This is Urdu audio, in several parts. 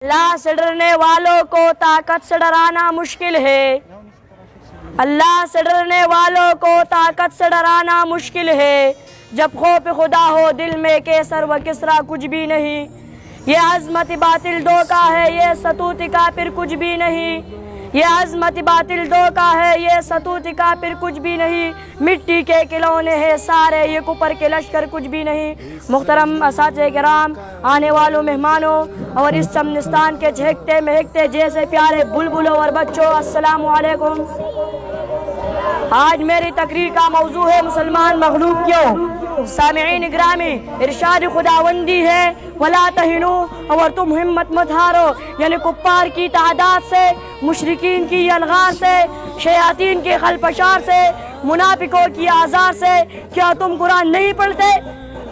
اللہ سے ڈرنے والوں کو طاقت سے ڈرانا مشکل ہے، اللہ سے ڈرنے والوں کو طاقت سے ڈرانا مشکل ہے، جب خوف خدا ہو دل میں کیسر و کسرا کچھ بھی نہیں، یہ عظمت باطل دھوکا ہے، یہ ستوت کافر کچھ بھی نہیں، یہ عظمت باطل دھوکا ہے، یہ ستوت کافر کچھ بھی نہیں، مٹی کے کھلونے ہیں سارے، یہ کفر کے لشکر کچھ بھی نہیں۔ محترم اساتذہ کرام، آنے والوں مہمانوں اور اس چمنستان کے چہکتے مہکتے جیسے پیارے بلبلوں اور بچوں، السلام علیکم۔ آج میری تقریر کا موضوع ہے مسلمان مغلوب کیوں۔ سامعین گرامی، ارشاد خداوندی ہے وَلَا تَهِنُوا، اور تم ہمت مت ہارو، یعنی کفار کی تعداد سے، مشرکین کی الغار سے، شیاطین کے خلفشار سے، منافقوں کی آزار سے، کیا تم قرآن نہیں پڑھتے؟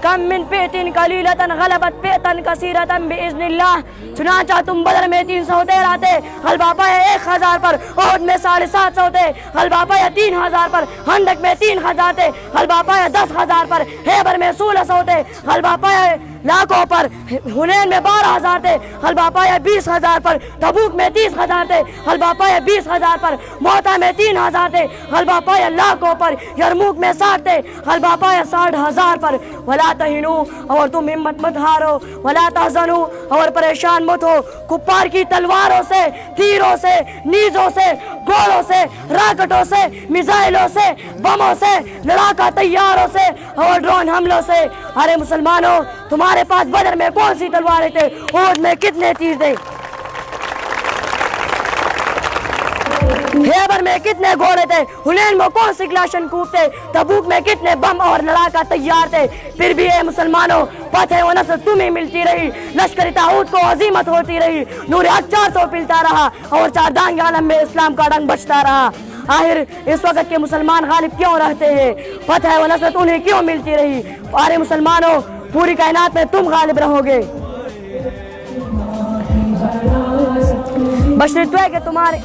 کم من فئة قلیلۃ غلبت فئة کثیرۃ بإذن اللہ، چنانچہ تم بدر میں 300 تیر آتے، غلبہ پایا 1000 پر، احد میں 750 تھے، غلبہ پایا 3000 پر، خندق میں 3000 تھے، غلبہ پایا 10,000 پر، خیبر میں 1600 تھے، غلبہ پایا لاکھوں پر، حنین میں 12,000 تھے، غلبہ پایا 20,000 پر، تبوک میں 30,000 تھے، غلبہ پایا 20,000 پر، موتا میں 3,000 تھے، غلبہ پایا لاکھوں پر، یرموک میں 60 تھے، غلبہ پایا 60,000 پر۔ ولا تہنوا، اور تم ہمت مت ہارو، ولا تحزنوا، اور پریشان مت ہو، کفار کی تلواروں سے، تیروں سے، نیزوں سے، گوڑوں سے، راکٹوں سے، میزائلوں سے، بموں سے، لڑاکا طیاروں سے اور ڈرون حملوں سے۔ ارے مسلمانوں، تمہارے پاس بدر میں کون سی تلواریں تھے؟ احد میں کتنے تیر تھے؟ خیبر میں کتنے گھوڑے تھے؟ حنین میں کون سی کلاشن کوب تھے؟ تبوک میں کتنے بم اور لڑاکا تیار تھے؟ پھر بھی اے مسلمانوں، فتح و نصر تمہیں ملتی رہی، لشکر طاغوت کو عظیمت ہوتی رہی، نور حق 400 پلتا رہا اور چار دانگ عالم میں اسلام کا ڈنگ بجتا رہا۔ آخر اس وقت کے مسلمان غالب کیوں رہتے ہیں؟ فتح و نصر انہیں کیوں ملتی رہی؟ ارے مسلمانوں، پوری کائنات میں تم غالب رہو گے، بشرط ہے کہ تمہارے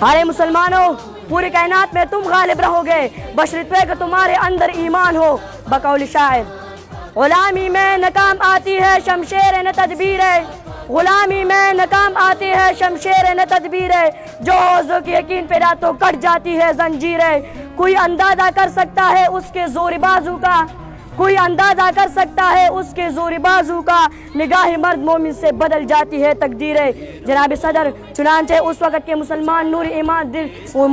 ارے مسلمانوں، پوری کائنات میں تم غالب رہو گے، بشرط ہے کہ تمہارے اندر ایمان ہو۔ بقول شاعر، غلامی میں ناکام آتی ہے شمشیر نہ تدبیر ہے، غلامی میں ناکام آتی ہے شمشیر نہ تدبیر ہے، جو حوضوں کی یقین پہ راتوں کٹ جاتی ہے زنجیر ہے۔ کوئی اندازہ کر سکتا ہے اس کے زور بازو کا، کوئی اندازہ کر سکتا ہے اس کے زور بازو کا، نگاہ مرد مومن سے بدل جاتی ہے تقدیریں۔ جناب صدر، چنانچہ اس وقت کے مسلمان نور ایمان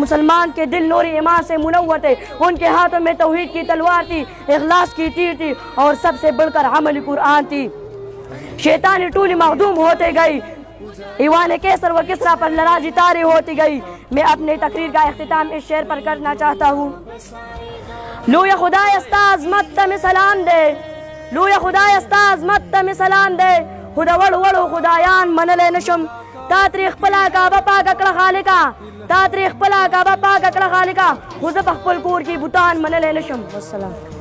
مسلمان کے دل نور ایمان سے منور تھے، ان کے ہاتھوں میں توحید کی تلوار تھی، اخلاص کی تیر تھی، اور سب سے بڑھ کر عمل قرآن تھی۔ شیطانی ٹولی مخدوم ہوتے گئی، ایوان کیسر و کسرا پر لڑاجی تاری ہوتی گئی۔ میں اپنے تقریر کا اختتام اس شعر پر کرنا چاہتا ہوں۔ لوی خدای استا عظمت میں سلام دے، لوی خدای استا عظمت میں سلام دے، خدا وڑو وڑو خدایان منلے نشم، تاتریخ پلا کا بپا ککڑ خالقا، تاتریخ پلا کا بپا ککڑ خالقا، خود پخپل کور کی بوتان منلے نشم۔ والسلام۔